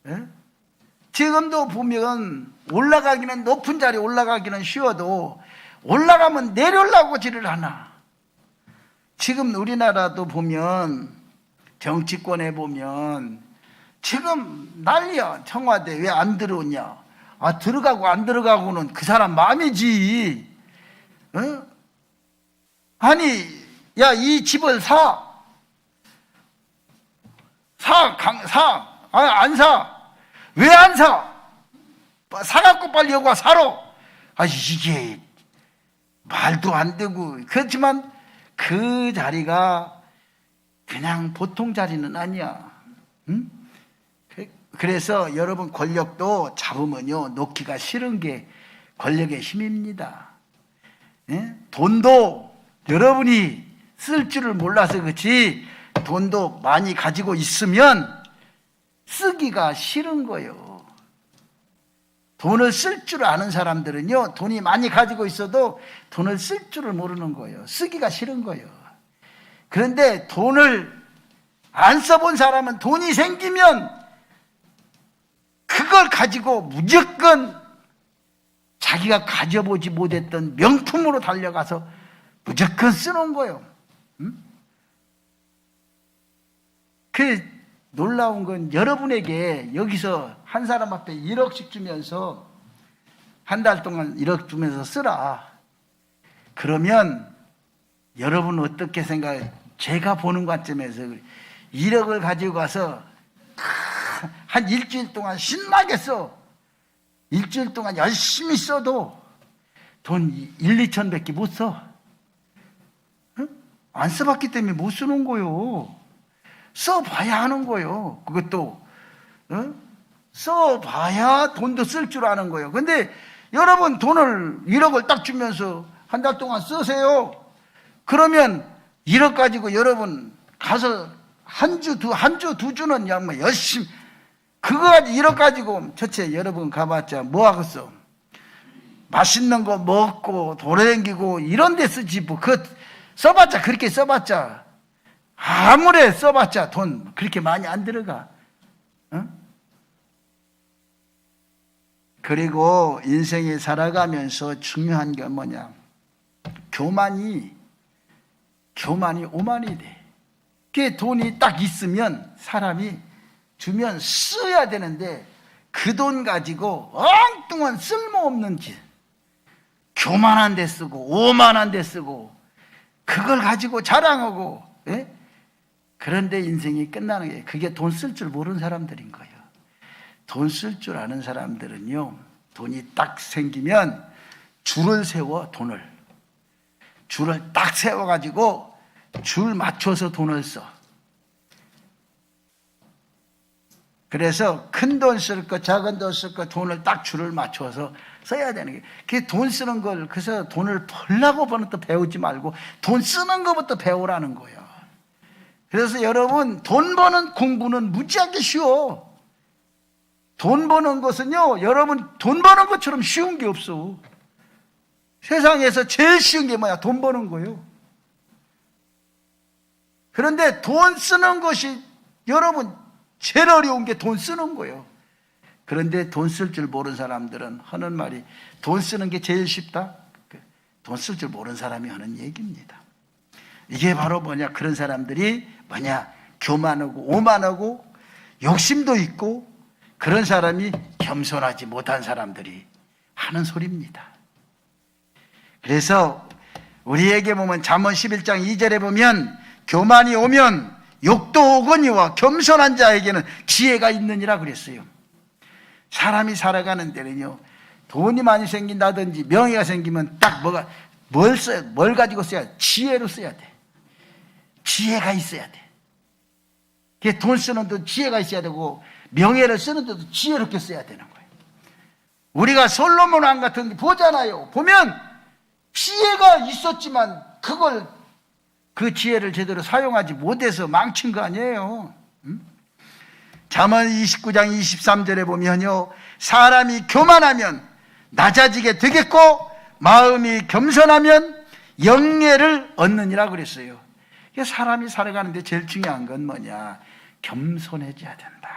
예? 지금도 보면 올라가기는, 높은 자리에 올라가기는 쉬워도 올라가면 내려오려고 하지를 않아. 지금 우리나라도 보면 정치권에 보면 지금 난리야. 청와대 왜 안 들어오냐? 들어가고 안 들어가고는 그 사람 마음이지. 아니, 야, 이 집을 사. 안 사. 왜 안 사? 사갖고 빨리 여기 와 사러. 이게 말도 안 되고. 그렇지만 그 자리가 그냥 보통 자리는 아니야. 응? 그래서 여러분, 권력도 잡으면요 놓기가 싫은 게 권력의 힘입니다. 예? 돈도 여러분이 쓸 줄을 몰라서 그렇지, 돈도 많이 가지고 있으면 쓰기가 싫은 거예요. 돈을 쓸 줄 아는 사람들은요, 돈이 많이 가지고 있어도 돈을 쓸 줄을 모르는 거예요. 쓰기가 싫은 거예요. 그런데 돈을 안 써본 사람은 돈이 생기면 그걸 가지고 무조건 자기가 가져보지 못했던 명품으로 달려가서 무조건 쓰는 거예요. 그 놀라운 건 여러분에게 여기서 한 사람 앞에 1억씩 주면서 한 달 동안 1억 주면서 쓰라. 그러면 여러분 어떻게 생각해요? 제가 보는 관점에서 1억을 가지고 가서 한 일주일 동안 신나게 써. 일주일 동안 열심히 써도 돈 1, 2천 밖에 못 써. 안 써봤기 때문에 못 쓰는 거요. 써봐야 하는 거요. 그것도 써봐야 돈도 쓸 줄 아는 거예요. 근데 여러분 돈을 1억을 딱 주면서 한 달 동안 쓰세요. 그러면 1억 가지고 여러분 가서 한 주, 두 주는 뭐 열심히 그거 가지고 1억 가지고 저체 여러분 가봤자 뭐 하겠어? 맛있는 거 먹고 돌아다니고 이런 데 쓰지 뭐. 그 써봤자, 그렇게 써봤자, 아무리 써봤자 돈 그렇게 많이 안 들어가. 그리고 인생에 살아가면서 중요한 게 뭐냐? 교만이 오만이 돼. 그 돈이 딱 있으면 사람이 주면 써야 되는데 그 돈 가지고 엉뚱한 쓸모없는 짓, 교만한 데 쓰고 오만한 데 쓰고 그걸 가지고 자랑하고, 예? 그런데 인생이 끝나는 게, 그게 돈 쓸 줄 모르는 사람들인 거예요. 돈 쓸 줄 아는 사람들은요, 돈이 딱 생기면 줄을 세워. 줄을 딱 세워가지고 줄 맞춰서 돈을 써. 그래서 큰 돈 쓸 거, 작은 돈 쓸 거, 돈을 딱 줄을 맞춰서 써야 되는 게. 그 돈 쓰는 걸, 그래서 돈을 벌려고 버는 또 배우지 말고 돈 쓰는 것부터 배우라는 거예요. 그래서 여러분, 돈 버는 공부는 무지하게 쉬워. 돈 버는 것은요, 여러분, 돈 버는 것처럼 쉬운 게 없어. 세상에서 제일 쉬운 게 뭐야? 돈 버는 거예요. 그런데 돈 쓰는 것이 여러분 제일 어려운 게 돈 쓰는 거예요. 그런데 돈 쓸 줄 모르는 사람들은 하는 말이 돈 쓰는 게 제일 쉽다? 돈 쓸 줄 모르는 사람이 하는 얘기입니다. 이게 바로 뭐냐? 그런 사람들이 뭐냐? 교만하고 오만하고 욕심도 있고 그런 사람이 겸손하지 못한 사람들이 하는 소리입니다. 그래서 우리에게 보면 잠언 11장 2절에 보면 교만이 오면 욕도 오거니와 겸손한 자에게는 지혜가 있느니라 그랬어요. 사람이 살아가는 데는요, 돈이 많이 생긴다든지 명예가 생기면 딱 뭘 가지고 써야 돼? 지혜로 써야 돼. 지혜가 있어야 돼. 돈 쓰는 데도 지혜가 있어야 되고 명예를 쓰는 데도 지혜롭게 써야 되는 거예요. 우리가 솔로몬 왕 같은 게 보잖아요. 보면 지혜가 있었지만 그 지혜를 제대로 사용하지 못해서 망친 거 아니에요. 잠언 29장 23절에 보면요, 사람이 교만하면 낮아지게 되겠고 마음이 겸손하면 영예를 얻느니라 그랬어요. 사람이 살아가는데 제일 중요한 건 뭐냐? 겸손해져야 된다.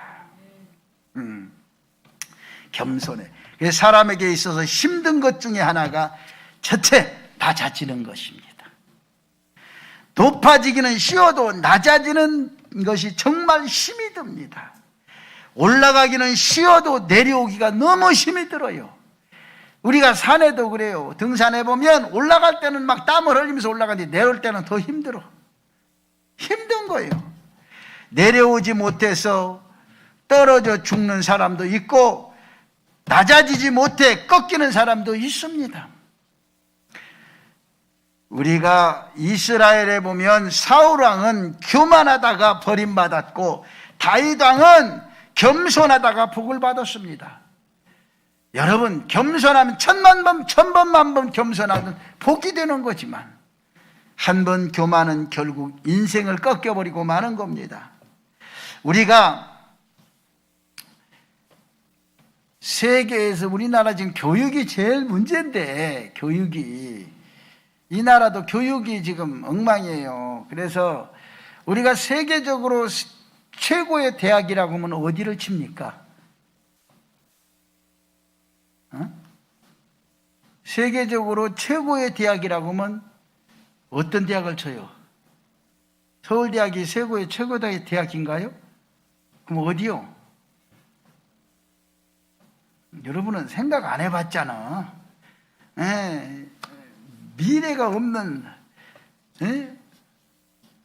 겸손해. 사람에게 있어서 힘든 것 중에 하나가 첫째, 낮아지는 것입니다. 높아지기는 쉬워도 낮아지는 것이 정말 힘이 듭니다. 올라가기는 쉬워도 내려오기가 너무 힘이 들어요. 우리가 산에도 그래요. 등산해 보면 올라갈 때는 막 땀을 흘리면서 올라가는데 내려올 때는 더 힘들어. 힘든 거예요. 내려오지 못해서 떨어져 죽는 사람도 있고 낮아지지 못해 꺾이는 사람도 있습니다. 우리가 이스라엘에 보면 사울왕은 교만하다가 버림받았고 다윗왕은 겸손하다가 복을 받았습니다. 여러분, 겸손하면 천번 만 겸손하면 복이 되는 거지만 한 번 교만은 결국 인생을 꺾여버리고 마는 겁니다. 우리가 세계에서 우리나라 지금 교육이 제일 문제인데, 이 나라도 교육이 지금 엉망이에요. 그래서 우리가 세계적으로 최고의 대학이라고 하면 어디를 칩니까? 세계적으로 최고의 대학이라고 하면 어떤 대학을 쳐요? 서울대학이 세계의 최고의 대학인가요? 그럼 어디요? 여러분은 생각 안 해봤잖아. 미래가 없는,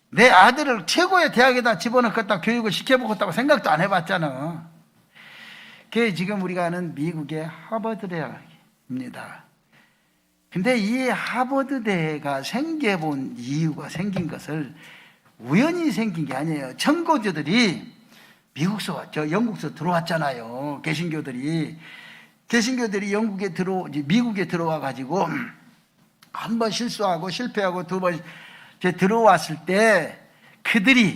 내 아들을 최고의 대학에다 집어넣겠다, 교육을 시켜보겠다고 생각도 안 해봤잖아. 그게 지금 우리가 아는 미국의 하버드 대학입니다. 근데 이 하버드 대가 생겨본 이유가 생긴 것을 우연히 생긴 게 아니에요. 청고조들이 영국서 들어왔잖아요. 개신교들이 미국에 들어와 가지고 한 번 실수하고 실패하고 두 번 들어왔을 때 그들이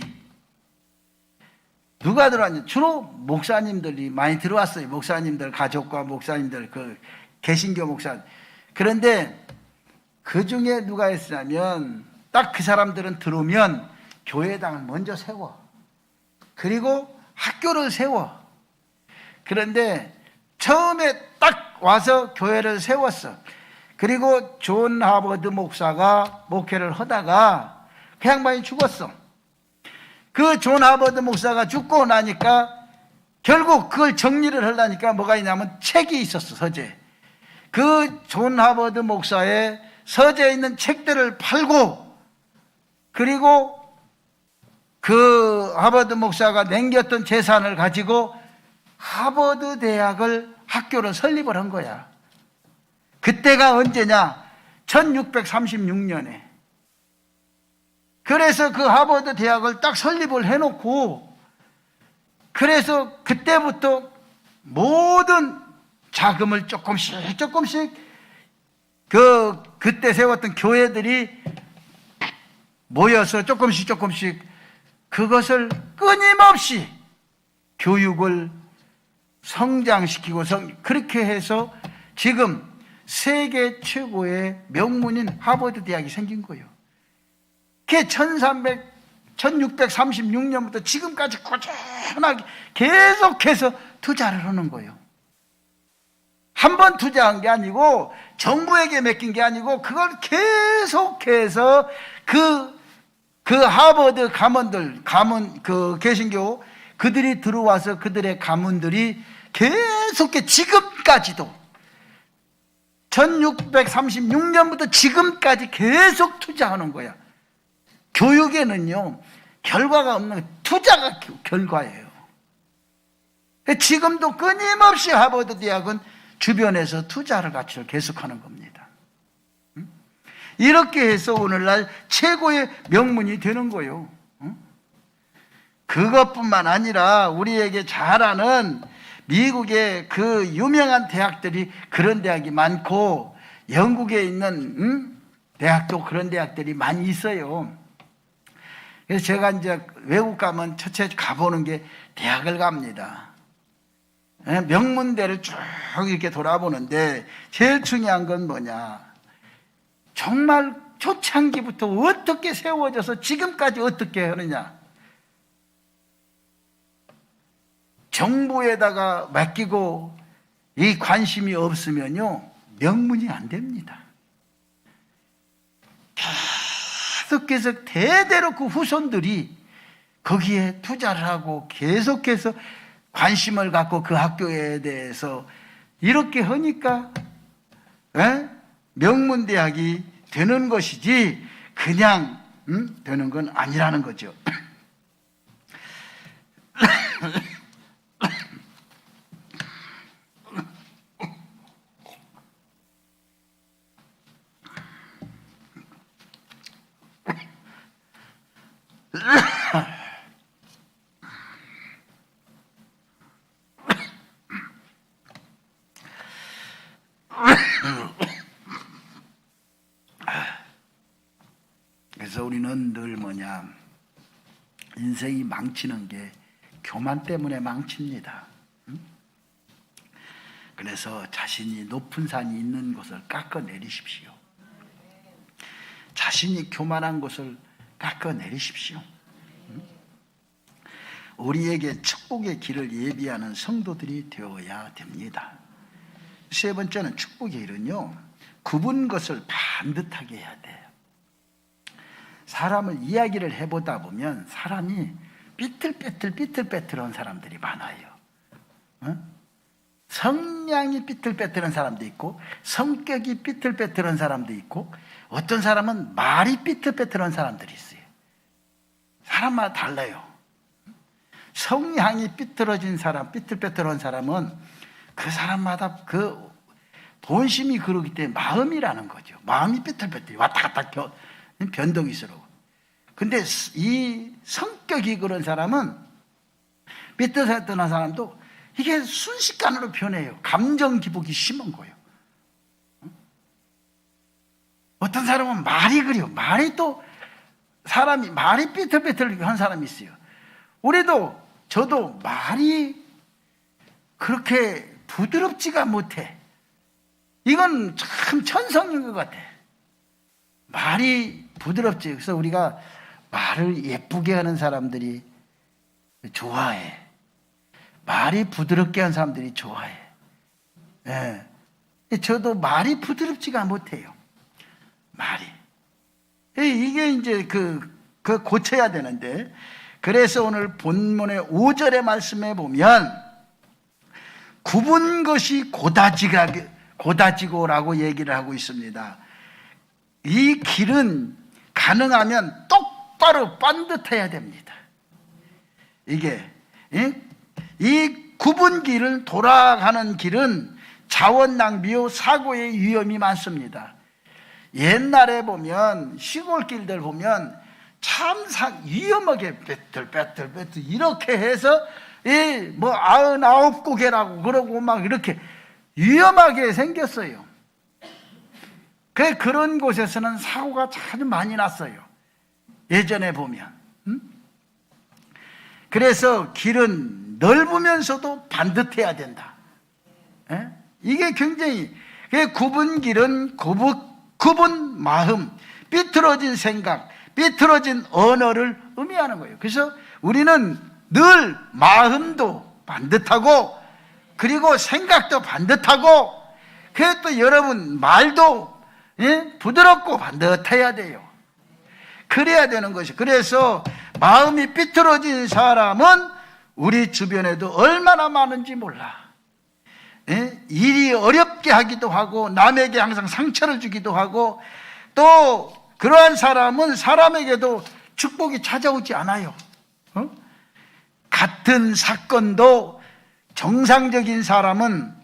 누가 들어왔냐? 주로 목사님들이 많이 들어왔어요. 목사님들 가족과 목사님들, 개신교 목사. 그런데 그 중에 누가 했냐면 딱 그 사람들은 들어오면 교회당을 먼저 세워. 그리고 학교를 세워. 그런데 처음에 딱 와서 교회를 세웠어. 그리고 존 하버드 목사가 목회를 하다가 그 양반이 죽었어. 그 존 하버드 목사가 죽고 나니까 결국 그걸 정리를 하려니까 뭐가 있냐면 책이 있었어, 서재. 그 존 하버드 목사의 서재에 있는 책들을 팔고, 그리고 그 하버드 목사가 남겼던 재산을 가지고 하버드 대학을 학교를 설립을 한 거야. 그때가 언제냐? 1636년에. 그래서 그 하버드 대학을 딱 설립을 해놓고 그래서 그때부터 모든 자금을 조금씩 그때 세웠던 교회들이 모여서 조금씩 그것을 끊임없이 교육을 성장시키고 그렇게 해서 지금 세계 최고의 명문인 하버드 대학이 생긴 거예요. 그게 1636년부터 지금까지 꾸준하게 계속해서 투자를 하는 거예요. 한 번 투자한 게 아니고 정부에게 맡긴 게 아니고 그걸 계속해서 그 하버드 가문 개신교 그들이 들어와서 그들의 가문들이 계속해 지금까지도 1636년부터 지금까지 계속 투자하는 거야. 교육에는요, 결과가 없는 투자가 결과예요. 지금도 끊임없이 하버드 대학은 주변에서 투자를 가치를 계속하는 겁니다. 이렇게 해서 오늘날 최고의 명문이 되는 거예요. 그것뿐만 아니라 우리에게 잘 아는 미국의 그 유명한 대학들이 그런 대학이 많고 영국에 있는 대학도 그런 대학들이 많이 있어요. 그래서 제가 이제 외국 가면 첫째 가보는 게 대학을 갑니다. 명문대를 쭉 이렇게 돌아보는데 제일 중요한 건 뭐냐? 정말 초창기부터 어떻게 세워져서 지금까지 어떻게 하느냐? 정부에다가 맡기고 이 관심이 없으면요, 명문이 안 됩니다. 계속해서 대대로 그 후손들이 거기에 투자를 하고 계속해서 관심을 갖고 그 학교에 대해서 이렇게 하니까 명문대학이 되는 것이지 그냥 되는 건 아니라는 거죠. 그래서 우리는 늘 인생이 망치는 게 교만 때문에 망칩니다. 그래서 자신이 높은 산이 있는 곳을 깎아내리십시오. 자신이 교만한 곳을 깎아내리십시오. 우리에게 축복의 길을 예비하는 성도들이 되어야 됩니다. 세 번째는 축복의 길은요, 굽은 것을 반듯하게 해야 돼요. 사람을 이야기를 해보다 보면 사람이 삐뚤빼뚤한 사람들이 많아요. 성량이 삐뚤빼뚤한 사람도 있고 성격이 삐뚤빼뚤한 사람도 있고 어떤 사람은 말이 삐뚤빼뚤한 사람들이 있어요. 사람마다 달라요. 성향이 삐뚤어진 사람, 삐뚤빼뚤한 사람은 그 사람마다 그 본심이 그러기 때문에 마음이라는 거죠. 마음이 삐뚤빼뚤 왔다 갔다 변동이스러워. 근데 이 성격이 그런 사람은 삐뚤빼뚤한 사람도 이게 순식간으로 변해요. 감정 기복이 심한 거예요. 어떤 사람은 말이 그래요. 말이 또 사람이 말이 삐뚤빼뚤한 사람이 있어요. 저도 말이 그렇게 부드럽지가 못해. 이건 참 천성인 것 같아. 말이 부드럽지. 그래서 우리가 말을 예쁘게 하는 사람들이 좋아해. 말이 부드럽게 하는 사람들이 좋아해. 예. 저도 말이 부드럽지가 못해요. 말이. 이게 이제 고쳐야 되는데. 그래서 오늘 본문의 5절의 말씀에 보면 굽은 것이 고다지고라고 얘기를 하고 있습니다. 이 길은 가능하면 똑바로 반듯해야 됩니다. 이게 이 굽은 길을 돌아가는 길은 자원 낭비요 사고의 위험이 많습니다. 옛날에 보면 시골길들 보면 참 위험하게 배틀 이렇게 해서 이 뭐 99곡이라고 그러고 막 이렇게 위험하게 생겼어요. 그런 곳에서는 사고가 아주 많이 났어요. 예전에 보면. 그래서 길은 넓으면서도 반듯해야 된다. 이게 굉장히 굽은 길은 굽은 마음, 삐뚤어진 생각, 삐뚤어진 언어를 의미하는 거예요. 그래서 우리는 늘 마음도 반듯하고 그리고 생각도 반듯하고 그래서 또 여러분 말도 부드럽고 반듯해야 돼요. 그래야 되는 것이. 그래서 마음이 삐뚤어진 사람은 우리 주변에도 얼마나 많은지 몰라. 일이 어렵게 하기도 하고 남에게 항상 상처를 주기도 하고 또 그러한 사람은 사람에게도 축복이 찾아오지 않아요. 같은 사건도 정상적인 사람은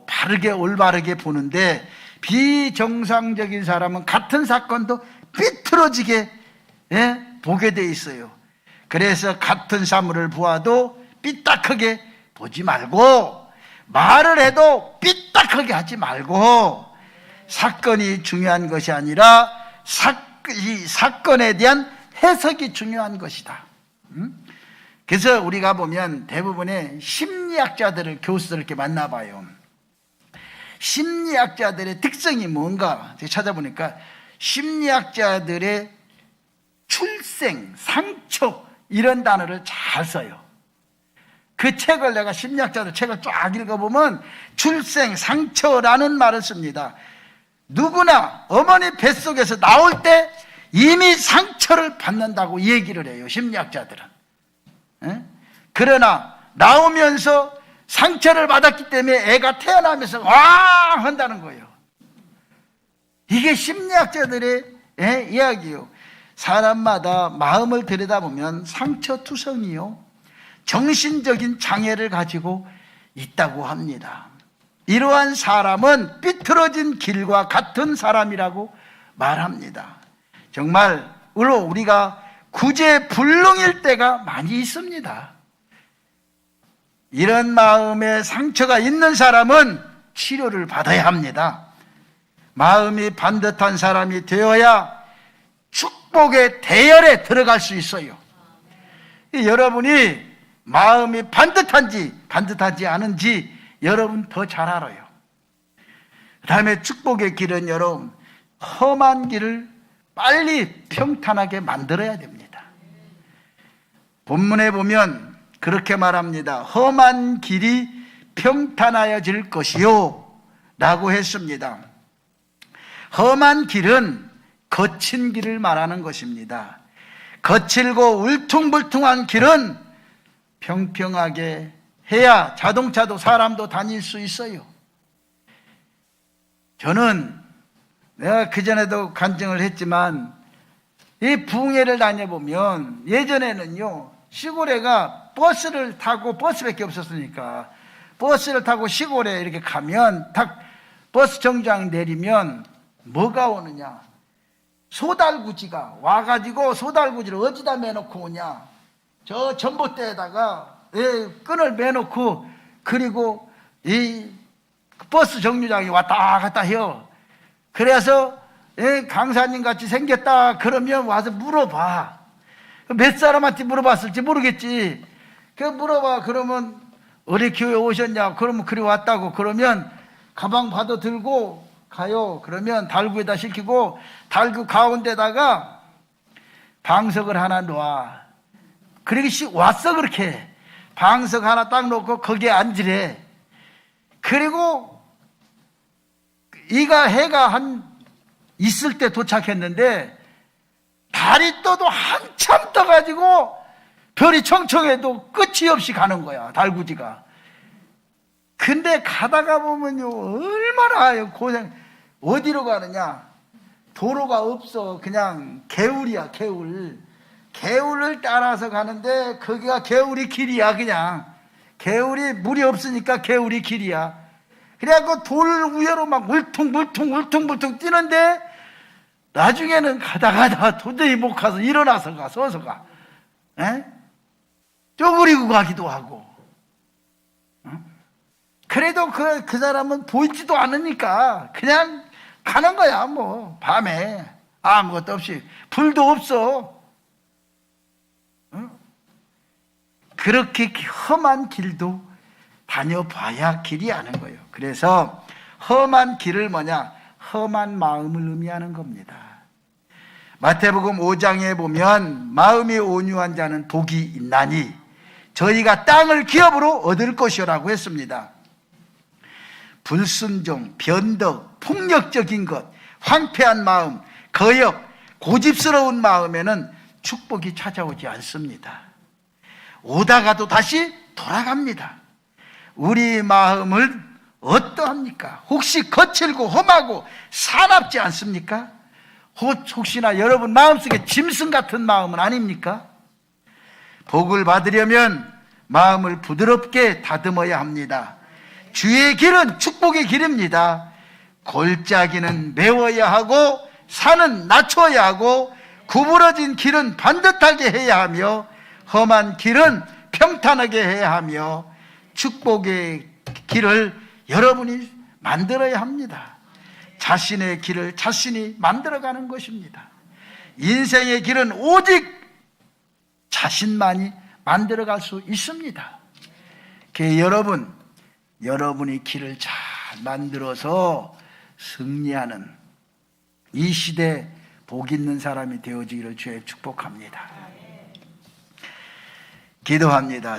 바르게 올바르게 보는데 비정상적인 사람은 같은 사건도 삐뚤어지게 보게 돼 있어요. 그래서 같은 사물을 보아도 삐딱하게 보지 말고 말을 해도 삐딱하게 하지 말고 사건이 중요한 것이 아니라 이 사건에 대한 해석이 중요한 것이다. 그래서 우리가 보면 대부분의 심리학자들을 교수들 이렇게 만나봐요. 심리학자들의 특성이 뭔가 찾아보니까 심리학자들의 출생, 상처 이런 단어를 잘 써요. 그 책을 내가 심리학자들 책을 쫙 읽어보면 출생, 상처라는 말을 씁니다. 누구나 어머니 뱃속에서 나올 때 이미 상처를 받는다고 얘기를 해요. 심리학자들은. 그러나 나오면서 상처를 받았기 때문에 애가 태어나면서 와 한다는 거예요. 이게 심리학자들의 이야기예요. 사람마다 마음을 들여다보면 상처투성이요 정신적인 장애를 가지고 있다고 합니다. 이러한 사람은 삐뚤어진 길과 같은 사람이라고 말합니다. 정말 우리가 구제불능일 때가 많이 있습니다. 이런 마음에 상처가 있는 사람은 치료를 받아야 합니다. 마음이 반듯한 사람이 되어야 축복의 대열에 들어갈 수 있어요. 여러분이 마음이 반듯한지 반듯하지 않은지 여러분 더 잘 알아요. 그 다음에 축복의 길은 여러분 험한 길을 빨리 평탄하게 만들어야 됩니다. 본문에 보면 그렇게 말합니다. 험한 길이 평탄하여질 것이요 라고 했습니다. 험한 길은 거친 길을 말하는 것입니다. 거칠고 울퉁불퉁한 길은 평평하게 해야 자동차도 사람도 다닐 수 있어요. 저는 내가 그전에도 간증을 했지만 이 부흥회를 다녀보면 예전에는요 시골에가 버스를 타고 버스밖에 없었으니까 버스를 타고 시골에 이렇게 가면 딱 버스 정류장 내리면 뭐가 오느냐 소달구지가 와가지고 소달구지를 어디다 매놓고 오냐 저 전봇대에다가 끈을 매놓고 그리고 이 버스 정류장에 왔다 갔다 해요. 그래서 강사님 같이 생겼다 그러면 와서 물어봐. 몇 사람한테 물어봤을지 모르겠지. 그 물어봐. 그러면 어디 교회 오셨냐? 그러면 그리 왔다고. 그러면 가방 받아 들고 가요. 그러면 달구에다 시키고 달구 가운데다가 방석을 하나 놓아. 그러기 왔어 그렇게. 방석 하나 딱 놓고 거기에 앉으래. 그리고 해가 한 있을 때 도착했는데 달이 떠도 한참 떠가지고 별이 청청해도 끝이 없이 가는 거야 달구지가. 근데 가다가 보면요 얼마나 고생. 어디로 가느냐 도로가 없어. 그냥 개울이야 개울. 개울을 따라서 가는데 거기가 개울이 길이야. 그냥 개울이 물이 없으니까 개울이 길이야. 그래갖고 돌 위로 막 울퉁불퉁 뛰는데 나중에는 가다가 도저히 못 가서 일어나서 가, 서서 가. 에? 쪼그리고 가기도 하고. 그래도 그 사람은 보이지도 않으니까 그냥 가는 거야, 뭐. 밤에. 아무것도 없이. 불도 없어. 그렇게 험한 길도 다녀봐야 길이 아는 거예요. 그래서 험한 길을 뭐냐? 험한 마음을 의미하는 겁니다. 마태복음 5장에 보면 마음이 온유한 자는 복이 있나니 저희가 땅을 기업으로 얻을 것이라고 했습니다. 불순종, 변덕, 폭력적인 것, 황폐한 마음, 거역, 고집스러운 마음에는 축복이 찾아오지 않습니다. 오다가도 다시 돌아갑니다. 우리 마음을 어떠합니까? 혹시 거칠고 험하고 사납지 않습니까? 혹시나 여러분 마음속에 짐승 같은 마음은 아닙니까? 복을 받으려면 마음을 부드럽게 다듬어야 합니다. 주의 길은 축복의 길입니다. 골짜기는 메워야 하고 산은 낮춰야 하고 구부러진 길은 반듯하게 해야 하며 험한 길은 평탄하게 해야 하며 축복의 길을 여러분이 만들어야 합니다. 자신의 길을 자신이 만들어가는 것입니다. 인생의 길은 오직 자신만이 만들어갈 수 있습니다. 여러분이 길을 잘 만들어서 승리하는 이 시대 복 있는 사람이 되어지기를 주의 축복합니다. 기도합니다.